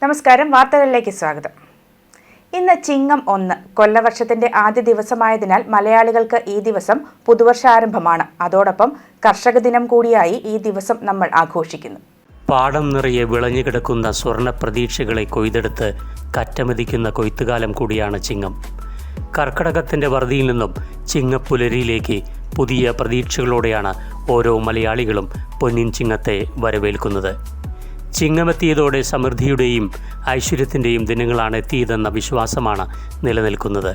നമസ്കാരം, വാർത്തകളിലേക്ക് സ്വാഗതം. ഇന്ന് ചിങ്ങം 1 കൊല്ലവർഷത്തിന്റെ ആദ്യ ദിവസമായതിനാൽ മലയാളികൾക്ക് ഈ ദിവസം പുതുവർഷാരംഭമാണ്. അതോടൊപ്പം കർഷക ദിനം കൂടിയായി ഈ ദിവസം നമ്മൾ ആഘോഷിക്കുന്നു. പാടം നിറയെ വിളഞ്ഞു കിടക്കുന്ന സ്വർണ്ണ പ്രതീക്ഷകളെ കൊയ്തെടുത്ത് കറ്റമതിക്കുന്ന കൊയ്ത്തുകാലം കൂടിയാണ് ചിങ്ങം. കർക്കടകത്തിന്റെ വറുതിയിൽ നിന്നും ചിങ്ങപ്പുലരിയിലേക്ക് പുതിയ പ്രതീക്ഷകളോടെയാണ് ഓരോ മലയാളികളും പൊന്നിൻ ചിങ്ങത്തെ വരവേൽക്കുന്നത്. ചിങ്ങമെത്തിയതോടെ സമൃദ്ധിയുടെയും ഐശ്വര്യത്തിൻ്റെയും ദിനങ്ങളാണ് എത്തിയതെന്ന വിശ്വാസമാണ് നിലനിൽക്കുന്നത്.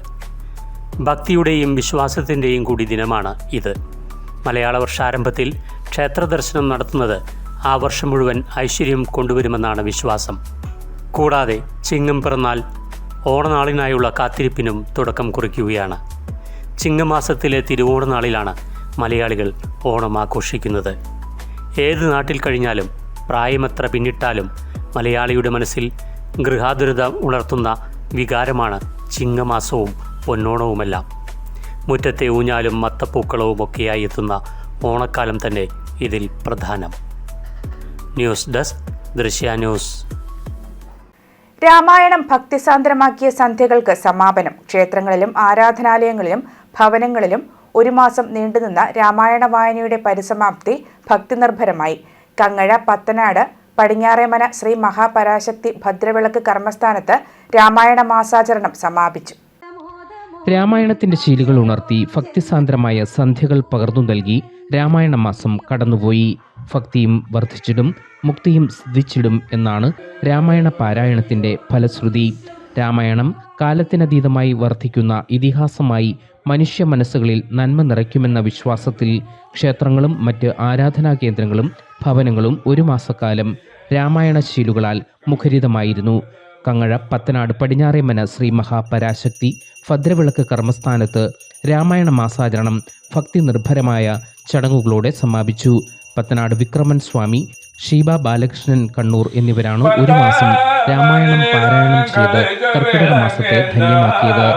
ഭക്തിയുടെയും വിശ്വാസത്തിൻ്റെയും കൂടി ദിനമാണ് ഇത്. മലയാള വർഷാരംഭത്തിൽ ക്ഷേത്രദർശനം നടത്തുന്നത് ആ വർഷം മുഴുവൻ ഐശ്വര്യം കൊണ്ടുവരുമെന്നാണ് വിശ്വാസം. കൂടാതെ ചിങ്ങം പിറന്നാൽ ഓണനാളിനായുള്ള കാത്തിരിപ്പിനും തുടക്കം കുറിക്കുകയാണ്. ചിങ്ങമാസത്തിലെ തിരുവോണനാളിലാണ് മലയാളികൾ ഓണം ആഘോഷിക്കുന്നത്. ഏത് നാട്ടിൽ കഴിഞ്ഞാലും പ്രായമത്ര പിന്നിട്ടാലും മലയാളിയുടെ മനസ്സിൽ ഗൃഹാതുരത ഉണർത്തുന്ന വികാരമാണ് ചിങ്ങമാസവും പൊന്നോണവുമെല്ലാം. മുറ്റത്തെ ഊഞ്ഞാലും മത്തപ്പൂക്കളവും ഒക്കെയായി എത്തുന്ന ഓണക്കാലം തന്നെ ഇതിൽ പ്രധാനം. ന്യൂസ് ഡെസ്ക് ദൃശ്യ ന്യൂസ്. രാമായണം ഭക്തിസാന്ദ്രമാക്കിയ സന്ധ്യകൾക്ക് സമാപനം. ക്ഷേത്രങ്ങളിലും ആരാധനാലയങ്ങളിലും ഭവനങ്ങളിലും ഒരു മാസം നീണ്ടുനിന്ന രാമായണ വായനയുടെ പരിസമാപ്തി ഭക്തിനിർഭരമായി. കങ്ങഴ പത്തനാട് പടിഞ്ഞാറേമന ശ്രീ മഹാപരാശക്തി ഭദ്രവിളക്ക് കർമ്മസ്ഥാനത്ത് രാമായണ മാസാചരണം സമാപിച്ചു. രാമായണത്തിന്റെ ശീലുകൾ ഉണർത്തി ഭക്തിസാന്ദ്രമായ സന്ധ്യകൾ പകർന്നു നൽകി രാമായണ മാസം കടന്നുപോയി. ഭക്തിയും വർദ്ധിച്ചിടും മുക്തിയും സിദ്ധിച്ചിടും എന്നാണ് രാമായണ പാരായണത്തിന്റെ ഫലശ്രുതി. രാമായണം കാലത്തിനതീതമായി വർദ്ധിക്കുന്ന ഇതിഹാസമായി മനുഷ്യ മനസ്സുകളിൽ നന്മ നിറയ്ക്കുമെന്ന വിശ്വാസത്തിൽ ക്ഷേത്രങ്ങളും മറ്റ് ആരാധനാ കേന്ദ്രങ്ങളും ഭവനങ്ങളും ഒരു മാസക്കാലം രാമായണ ശീലുകളാൽ മുഖരിതമായിരുന്നു. കങ്ങഴ പത്തനാട് പടിഞ്ഞാറേമന ശ്രീ മഹാപരാശക്തി ഭദ്രവിളക്ക് കർമ്മസ്ഥാനത്ത് രാമായണ മാസാചരണം ഭക്തി നിർഭരമായ ചടങ്ങുകളോടെ സമാപിച്ചു. പത്തനാട് വിക്രമൻ സ്വാമി, ഷീബ ബാലകൃഷ്ണൻ കണ്ണൂർ എന്നിവരാണ് ഒരു മാസം രാമായണം പാരായണം ചെയ്ത് കർക്കിടക മാസത്തെ ധന്യമാക്കിയത്.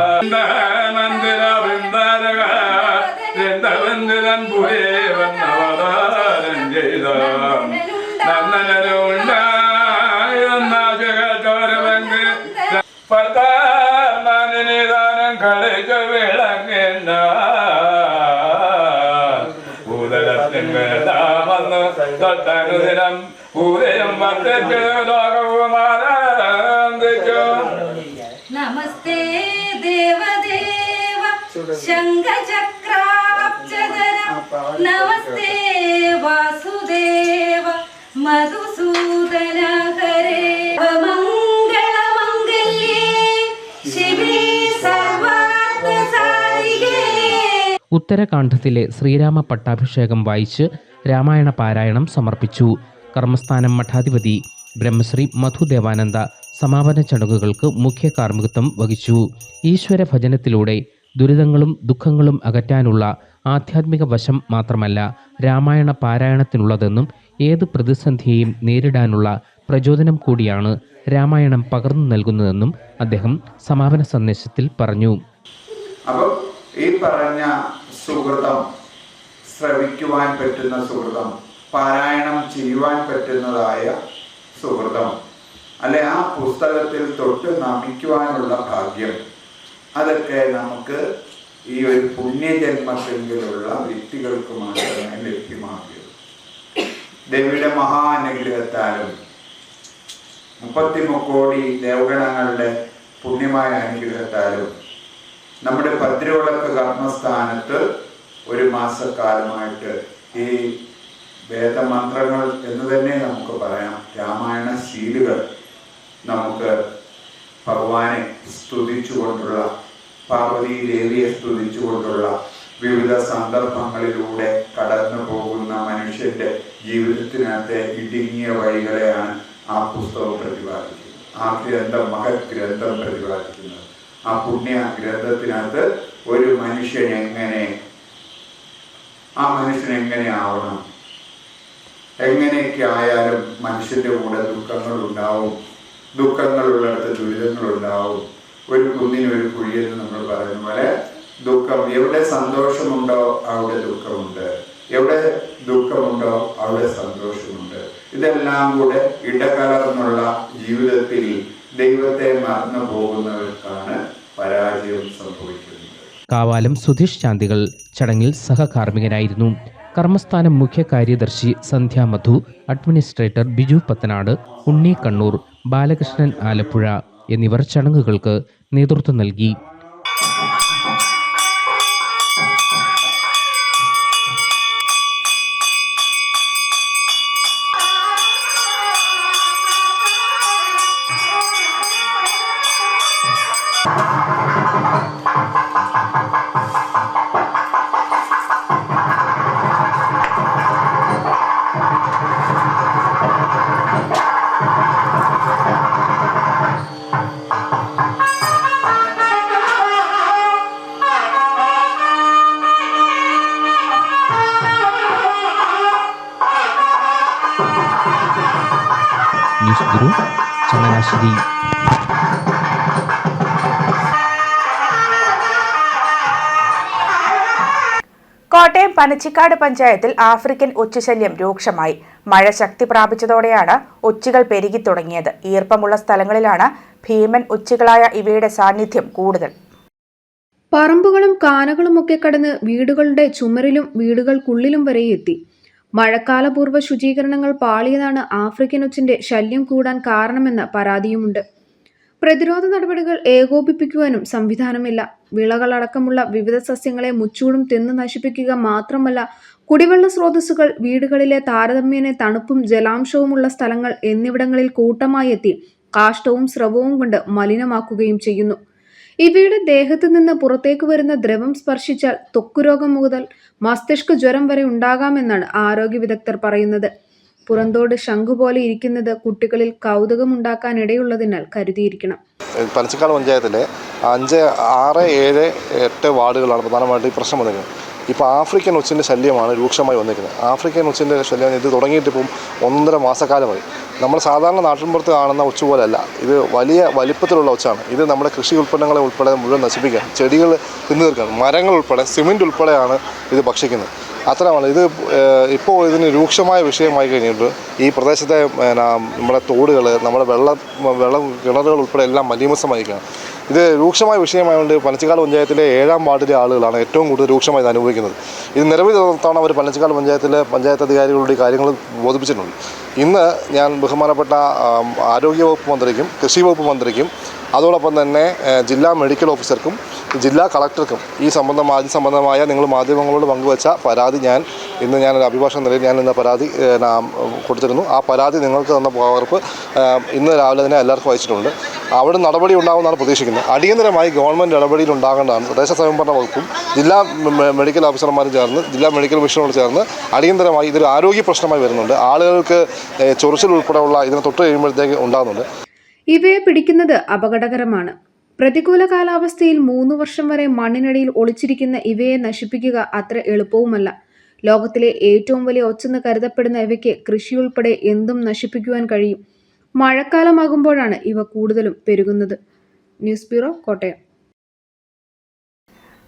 നമസ്തേ ദേവദേവ ശംഖചക്രാബ്ജധര നമസ്തേ വാസുദേവ മധുസൂദന ഹരേ മംഗളമംഗല്യേ ശിവേ സർവാർത്ഥസാധികേ. ഉത്തരകാണ്ഡത്തിലെ ശ്രീരാമ പട്ടാഭിഷേകം വായിച്ച് രാമായണ പാരായണം സമർപ്പിച്ചു. കർമ്മസ്ഥാനം മഠാധിപതി ബ്രഹ്മശ്രീ മധുദേവാനന്ദ സമാപന ചടങ്ങുകൾക്ക് മുഖ്യ കാർമ്മികത്വം വഹിച്ചു. ഈശ്വര ഭജനത്തിലൂടെ ദുരിതങ്ങളും ദുഃഖങ്ങളും അകറ്റാനുള്ള ആധ്യാത്മിക വശം മാത്രമല്ല രാമായണ പാരായണത്തിനുള്ളതെന്നും ഏത് പ്രതിസന്ധിയെയും നേരിടാനുള്ള പ്രചോദനം കൂടിയാണ് രാമായണം പകർന്നു നൽകുന്നതെന്നും അദ്ദേഹം സമാപന സന്ദേശത്തിൽ പറഞ്ഞു. അപ്പോൾ ഈ പറഞ്ഞ സുഹൃതം, ശ്രവിക്കുവാൻ പറ്റുന്ന സുഹൃതം, പാരായണം ചെയ്യുവാൻ പറ്റുന്നതായ സുഹൃതം, അല്ലെ ആ പുസ്തകത്തിൽ തൊട്ട് നമിക്കുവാനുള്ള ഭാഗ്യം, അതൊക്കെ നമുക്ക് ഈ ഒരു പുണ്യജന്മത്തിലുള്ള വ്യക്തികൾക്ക് മാത്രമേ ലഭ്യമാകൂ. ദേവിയുടെ മഹാനുഗ്രഹത്താലും 33 കോടി ദേവഗണങ്ങളുടെ പുണ്യമായ അനുഗ്രഹത്താലും നമ്മുടെ ഭദ്രവിളക്ക് കർമ്മസ്ഥാനത്ത് ഒരു മാസക്കാലമായിട്ട് ഈ വേദമന്ത്രങ്ങൾ എന്ന് തന്നെ നമുക്ക് പറയാം, രാമായണ ശീലുകൾ നമുക്ക് ഭഗവാനെ സ്തുതിച്ചുകൊണ്ടുള്ള, പാർവതി ദേവിയെ സ്തുതിച്ചുകൊണ്ടുള്ള വിവിധ സന്ദർഭങ്ങളിലൂടെ കടന്നു പോകുന്ന മനുഷ്യന്റെ ജീവിതത്തിനകത്തെ ഇടുങ്ങിയ വഴികളെയാണ് ആ പുസ്തകം പ്രതിപാദിക്കുന്നത്, ആ ഗ്രന്ഥം, മഹത് ഗ്രന്ഥം പ്രതിപാദിക്കുന്നത്. ആ പുണ്യ ഗ്രന്ഥത്തിനകത്ത് ഒരു മനുഷ്യൻ എങ്ങനെ ആവണം, എങ്ങനെയൊക്കെ ആയാലും മനുഷ്യന്റെ കൂടെ ദുഃഖങ്ങളുണ്ടാവും, ദുഃഖങ്ങളുള്ളിടത്ത് ദുരിതങ്ങളുണ്ടാവും. ഒരു കുന്നിനൊരു കുഴിയെന്ന് നമ്മൾ പറയുന്ന പോലെ ദുഃഖം, എവിടെ സന്തോഷമുണ്ടോ അവിടെ ദുഃഖമുണ്ട്, എവിടെ ദുഃഖമുണ്ടോ അവിടെ സന്തോഷമുണ്ട്. ഇതെല്ലാം കൂടെ ഇടകലർന്നുള്ള ജീവിതത്തിൽ ദൈവത്തെ മറന്നു പോകുന്നവർക്കാണ് പരാജയം സംഭവിക്കുന്നത്. കാവാലം സുധീഷ് ശാന്തികൾ ചടങ്ങിൽ സഹകാർമ്മികനായിരുന്നു. കർമ്മസ്ഥാനം മുഖ്യ കാര്യദർശി സന്ധ്യ മധു, അഡ്മിനിസ്ട്രേറ്റർ ബിജു പത്തനാട്, ഉണ്ണി കണ്ണൂർ, ബാലകൃഷ്ണൻ ആലപ്പുഴ എന്നിവർ ചടങ്ങുകൾക്ക് നേതൃത്വം നൽകി. News bureau, Changanassery. കോട്ടയം പനച്ചിക്കാട് പഞ്ചായത്തിൽ ആഫ്രിക്കൻ ഒച്ചുശല്യം രൂക്ഷമായി. മഴ ശക്തി പ്രാപിച്ചതോടെയാണ് ഒച്ചുകൾ പെരുകി തുടങ്ങിയത്. ഈർപ്പമുള്ള സ്ഥലങ്ങളിലാണ് ഭീമൻ ഒച്ചുകളായ ഇവയുടെ സാന്നിധ്യം കൂടുതൽ. പറമ്പുകളും കാനകളുമൊക്കെ കടന്ന് വീടുകളുടെ ചുമരിലും വീടുകൾക്കുള്ളിലും വരെ എത്തി. മഴക്കാലപൂർവ്വ ശുചീകരണങ്ങൾ പാളിയതാണ് ആഫ്രിക്കൻ ഒച്ചിന്റെ ശല്യം കൂടാൻ കാരണമെന്ന പരാതിയുമുണ്ട്. പ്രതിരോധ നടപടികൾ ഏകോപിപ്പിക്കുവാനും സംവിധാനമില്ല. വിളകളടക്കമുള്ള വിവിധ സസ്യങ്ങളെ മുച്ചൂടും തിന്ന് നശിപ്പിക്കുക മാത്രമല്ല, കുടിവെള്ള സ്രോതസ്സുകൾ, വീടുകളിലെ താരതമ്യേന തണുപ്പും ജലാംശവുമുള്ള സ്ഥലങ്ങൾ എന്നിവിടങ്ങളിൽ കൂട്ടമായി എത്തി കാഷ്ടവും സ്രവവും കൊണ്ട് മലിനമാക്കുകയും ചെയ്യുന്നു. ഇവയുടെ ദേഹത്ത് നിന്ന് പുറത്തേക്ക് വരുന്ന ദ്രവം സ്പർശിച്ചാൽ ത്വക്കുരോഗം മുതൽ മസ്തിഷ്ക ജ്വരം വരെ ഉണ്ടാകാമെന്നാണ് ആരോഗ്യ വിദഗ്ധർ പറയുന്നത്. പുറന്തോട് ശംഖു പോലെ ഇരിക്കുന്നത് കുട്ടികളിൽ കൗതുകമുണ്ടാക്കാനിടയുള്ളതിനാൽ കരുതിയിരിക്കണം. പനച്ചിക്കാട് പഞ്ചായത്തിലെ 5, 6, 7, 8 വാർഡുകളാണ് പ്രധാനമായിട്ട് ഈ പ്രശ്നം വന്നിരിക്കുന്നത്. ഇപ്പോൾ ആഫ്രിക്കൻ ഒച്ചിൻ്റെ ശല്യമാണ് രൂക്ഷമായി വന്നിരിക്കുന്നത്. ആഫ്രിക്കൻ ഒച്ചിൻ്റെ ശല്യം ഇത് തുടങ്ങിയിട്ട് ഇപ്പം 1.5 മാസക്കാലമായി. നമ്മൾ സാധാരണ നാട്ടിൻപുറത്ത് കാണുന്ന ഒച്ച പോലെയല്ല, ഇത് വലിയ വലിപ്പത്തിലുള്ള ഒച്ചാണ്. ഇത് നമ്മുടെ കൃഷി ഉൽപ്പന്നങ്ങളെ ഉൾപ്പെടെ മുഴുവൻ നശിപ്പിക്കാൻ, ചെടികൾ തിന്നു തീർക്കാൻ, മരങ്ങൾ ഉൾപ്പെടെ, സിമെൻറ്റ് ഉൾപ്പെടെയാണ് ഇത് ഭക്ഷിക്കുന്നത്. അത്രമാണ് ഇത്. ഇപ്പോൾ ഇതിന് രൂക്ഷമായ വിഷയമായി കഴിഞ്ഞിട്ട് ഈ പ്രദേശത്തെ നമ്മുടെ തോടുകൾ, നമ്മുടെ വെള്ളം കിണറുകൾ ഉൾപ്പെടെ എല്ലാം മലീമസമായിരിക്കുകയാണ്. ഇത് രൂക്ഷമായ വിഷയമായതുകൊണ്ട് പനച്ചിക്കാട് പഞ്ചായത്തിലെ 7ാം വാർഡിലെ ആളുകളാണ് ഏറ്റവും കൂടുതൽ രൂക്ഷമായി ഇത് അനുഭവിക്കുന്നത്. ഇത് നിരവധി തവണ അവർ പനച്ചിക്കാട് പഞ്ചായത്തിലെ പഞ്ചായത്ത് അധികാരികളുടെ കാര്യങ്ങൾ ബോധിപ്പിച്ചിട്ടുണ്ട്. ഇന്ന് ഞാൻ ബഹുമാനപ്പെട്ട ആരോഗ്യവകുപ്പ് മന്ത്രിക്കും കൃഷി വകുപ്പ് മന്ത്രിക്കും അതോടൊപ്പം തന്നെ ജില്ലാ മെഡിക്കൽ ഓഫീസർക്കും ജില്ലാ കളക്ടർക്കും ഈ സംബന്ധമായ നിങ്ങൾ മാധ്യമങ്ങളോട് പങ്കുവച്ച പരാതി ഞാനൊരു അഭിഭാഷക നിലയിൽ ഇന്ന് പരാതി കൊടുത്തിരുന്നു. ആ പരാതി നിങ്ങൾക്ക് തന്ന പകർപ്പ് ഇന്ന് രാവിലെ തന്നെ എല്ലാവർക്കും അയച്ചിട്ടുണ്ട്. അവിടെ നടപടി ഉണ്ടാകുമെന്നാണ് പ്രതീക്ഷിക്കുന്നത്. അടിയന്തരമായി ഗവൺമെൻറ് ഇടപെടൽ ഉണ്ടാകേണ്ടതാണ്. തദ്ദേശ സ്വയംഭരണ വകുപ്പും ജില്ലാ മെഡിക്കൽ ഓഫീസർമാരും ചേർന്ന്, ജില്ലാ മെഡിക്കൽ മിഷനോട് ചേർന്ന് അടിയന്തരമായി ഇതൊരു ആരോഗ്യ പ്രശ്നമായി വരുന്നുണ്ട്. ആളുകൾക്ക് ചൊറിച്ചിൽ ഉൾപ്പെടെയുള്ള ഇതിനെ തൊട്ട് കഴിയുമ്പോഴത്തേക്ക് ഉണ്ടാകുന്നുണ്ട്. ഇവയെ പിടിക്കുന്നത് അപകടകരമാണ്. പ്രതികൂല കാലാവസ്ഥയിൽ 3 വർഷം വരെ മണ്ണിനടിയിൽ ഒളിച്ചിരിക്കുന്ന ഇവയെ നശിപ്പിക്കുക അത്ര എളുപ്പവുമല്ല. ലോകത്തിലെ ഏറ്റവും വലിയ ഒച്ചെന്ന് കരുതപ്പെടുന്ന ഇവയ്ക്ക് കൃഷിയുൾപ്പെടെ എന്തും നശിപ്പിക്കുവാൻ കഴിയും. മഴക്കാലമാകുമ്പോഴാണ് ഇവ കൂടുതലും പെരുകുന്നത്. News bureau, Kottayam.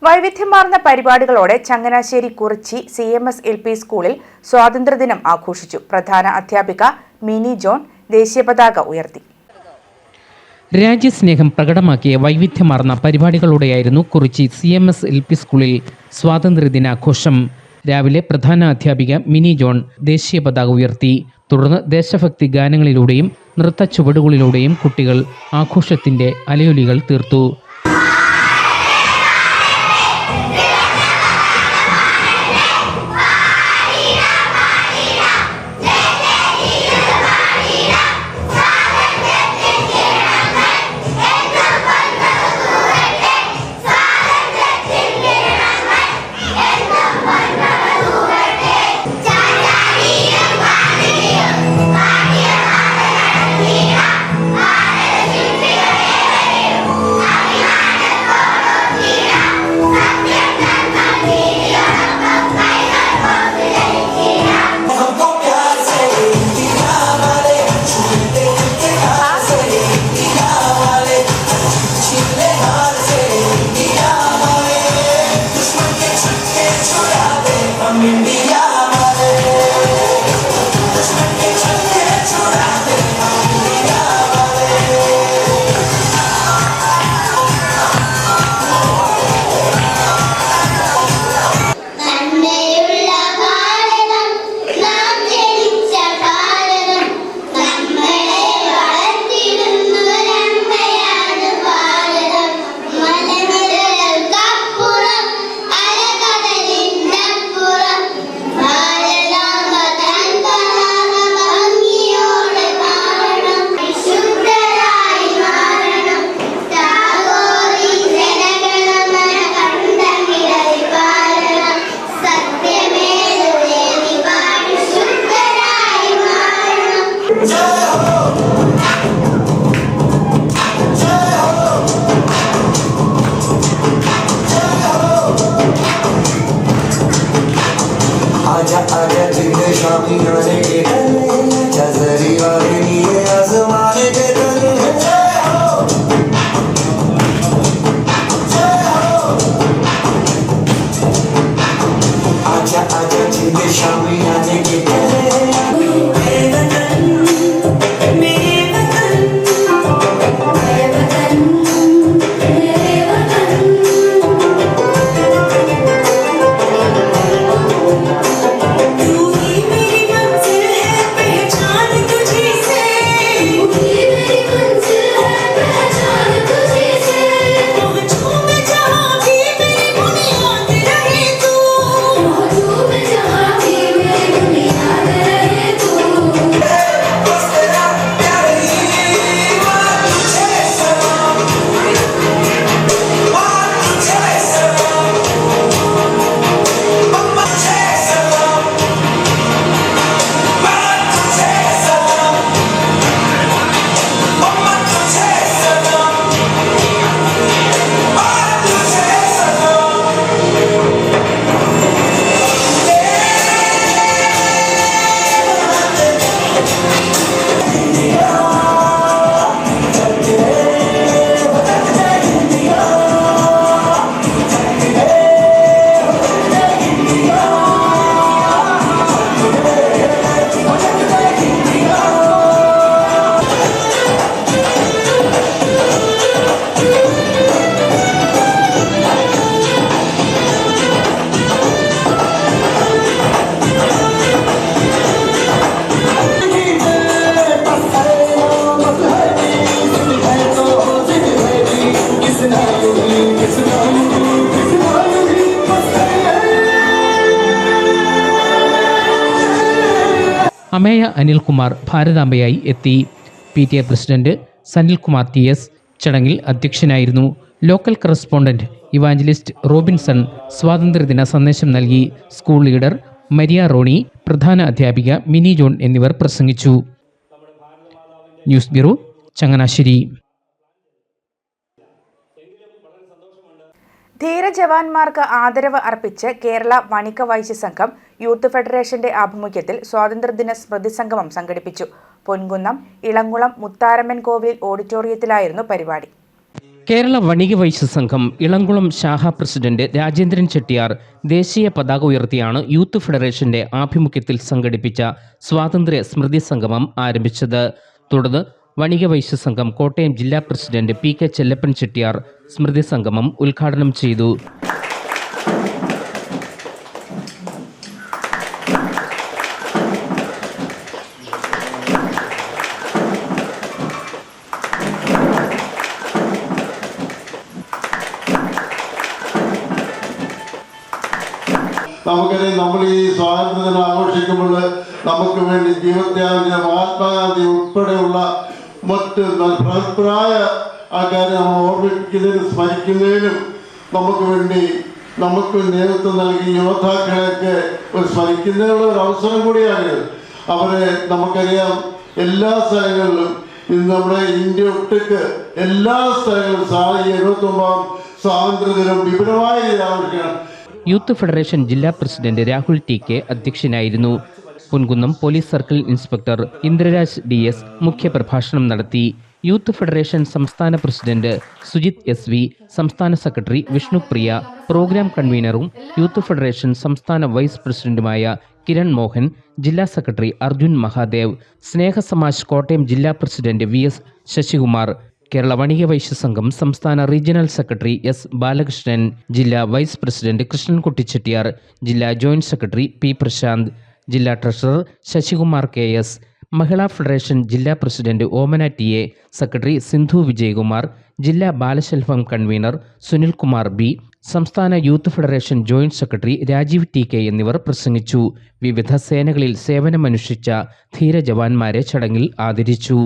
വൈവിധ്യമാർന്ന പരിപാടികളോടെ ചങ്ങനാശ്ശേരി കുറിച്ചി CMS LP സ്കൂളിൽ സ്വാതന്ത്ര്യദിനം ആഘോഷിച്ചു. പ്രധാന അധ്യാപിക മിനി ജോൺ ദേശീയ പതാക ഉയർത്തി. രാജ്യസ്നേഹം പ്രകടമാക്കിയ വൈവിധ്യമാർന്ന പരിപാടികളോടെയായിരുന്നു കുറിച്ചി CMS LP സ്കൂളിൽ സ്വാതന്ത്ര്യദിനാഘോഷം. രാവിലെ പ്രധാന അധ്യാപിക മിനി ജോൺ ദേശീയ പതാക ഉയർത്തി. തുടർന്ന് ദേശഭക്തി ഗാനങ്ങളിലൂടെയും നൃത്ത ചുവടുകളിലൂടെയും കുട്ടികൾ ആഘോഷത്തിന്റെ അലയൊലികൾ തീർത്തു. I അമേയ അനിൽകുമാർ ഭാരതാംബയായി എത്തി. PTA പ്രസിഡന്റ് സനിൽകുമാർ TS ചടങ്ങിൽ അധ്യക്ഷനായിരുന്നു. ലോക്കൽ കറസ്പോണ്ടന്റ് ഇവാഞ്ചലിസ്റ്റ് റോബിൻസൺ സ്വാതന്ത്ര്യദിന സന്ദേശം നൽകി. സ്കൂൾ ലീഡർ മരിയ റോണി, പ്രധാന അധ്യാപിക മിനി ജോൺ എന്നിവർ പ്രസംഗിച്ചു. News bureau, Changanassery. ധീരജവാന്മാർക്ക് ആദരവ് അർപ്പിച്ച് കേരള വണിക വൈശ്യ സംഘം യൂത്ത് ഫെഡറേഷന്റെ ആഭിമുഖ്യത്തിൽ സ്വാതന്ത്ര്യദിന സ്മൃതി സംഗമം സംഘടിപ്പിച്ചു. പൊൻകുന്നം ഇളങ്കുളം മുത്താരമ്മൻ കോവിൽ ഓഡിറ്റോറിയത്തിലായിരുന്നു പരിപാടി. കേരള വണിക വൈശ്യ സംഘം ഇളങ്കുളം ശാഖ പ്രസിഡന്റ് രാജേന്ദ്രൻ ചെട്ടിയാർ ദേശീയ പതാക ഉയർത്തിയാണ് യൂത്ത് ഫെഡറേഷന്റെ ആഭിമുഖ്യത്തിൽ സംഘടിപ്പിച്ച സ്വാതന്ത്ര്യ സ്മൃതി സംഗമം ആരംഭിച്ചത്. തുടർന്ന് വണിക വൈശ്യ സംഘം കോട്ടയം ജില്ലാ പ്രസിഡന്റ് PK ചെല്ലപ്പൻ ചെട്ടിയാർ സ്മൃതി സംഗമം ഉദ്ഘാടനം ചെയ്തു. നമുക്കറിയാം, നമ്മൾ ഈ സ്വാതന്ത്ര്യദിനം ആഘോഷിക്കുമ്പോൾ നമുക്ക് വേണ്ടി ജീവത്യാഗം മഹാത്മാഗാന്ധി ഉൾപ്പെടെയുള്ള മറ്റ് പ്രായ ആൾക്കാരെ നമ്മൾ ഓർമ്മിപ്പിക്കുന്നതിനും സ്മരിക്കുന്നതിനും നമുക്ക് നേതൃത്വം നൽകി യോദ്ധാക്കളെയൊക്കെ സ്മരിക്കുന്നതിനുള്ള ഒരു അവസരം കൂടിയാണ്. അവരെ നമുക്കറിയാം, എല്ലാ സ്ഥലങ്ങളിലും ഇന്ന് നമ്മുടെ ഇന്ത്യ ഒട്ടുക്ക് എല്ലാ സ്ഥലങ്ങളിലും 79-ാം സ്വാതന്ത്ര്യദിനം വിപുലമായ രീതിയിൽ ആഘോഷിക്കണം. യൂത്ത് ഫെഡറേഷൻ ജില്ലാ പ്രസിഡന്റ് രാഹുൽ TK അധ്യക്ഷനായിരുന്നു. Ponkunnam police circle inspector Indraraj DS മുഖ്യപ്രഭാഷണം നടത്തി. യൂത്ത് ഫെഡറേഷൻ സംസ്ഥാന പ്രസിഡന്റ് സുജിത് SV, സംസ്ഥാന സെക്രട്ടറി വിഷ്ണുപ്രിയ, പ്രോഗ്രാം കൺവീനറും യൂത്ത് ഫെഡറേഷൻ സംസ്ഥാന വൈസ് പ്രസിഡന്റുമായ കിരൺ മോഹൻ, ജില്ലാ സെക്രട്ടറി അർജുൻ മഹാദേവ്, സ്നേഹസമാജ് കോട്ടയം ജില്ലാ പ്രസിഡന്റ് VS ശശികുമാർ, കേരള വണിക വൈശ്യ സംഘം സംസ്ഥാന റീജിയണൽ സെക്രട്ടറി S ബാലകൃഷ്ണൻ, ജില്ലാ വൈസ് പ്രസിഡന്റ് കൃഷ്ണൻകുട്ടി ചെട്ടിയാർ, ജില്ലാ ജോയിന്റ് സെക്രട്ടറി P പ്രശാന്ത്, ജില്ലാ treasurer Sasikumar KS, Mahila federation ജില്ലാ president Omana TA, secretary Sindhu Vijayakumar, ജില്ലാ ബാലശെൽഫം കൺവീനർ സുനിൽകുമാർ B, സംസ്ഥാന youth federation joint secretary Rajeev TK എന്നിവർ പ്രസംഗിച്ചു. വിവിധ സേനകളിൽ സേവനമനുഷ്ഠിച്ച ധീര ജവാന്മാരെ ചടങ്ങിൽ ആദരിച്ചു.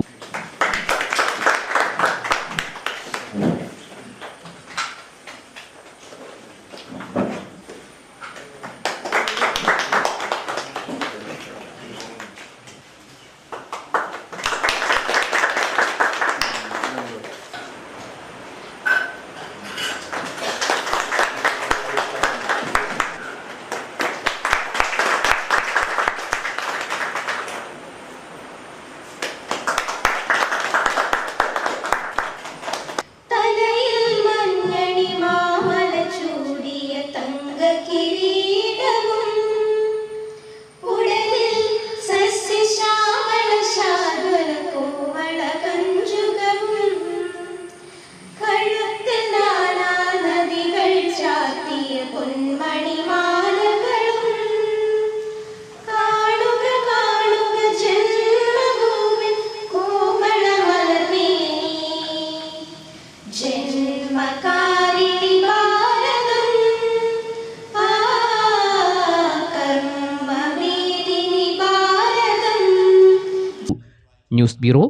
News bureau,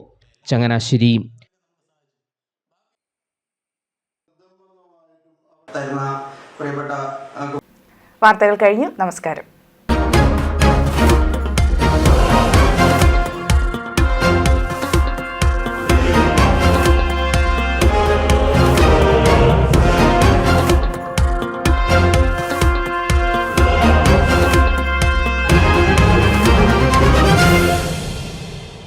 Changanassery. വാർത്തകൾ കഴിഞ്ഞു. നമസ്കാരം.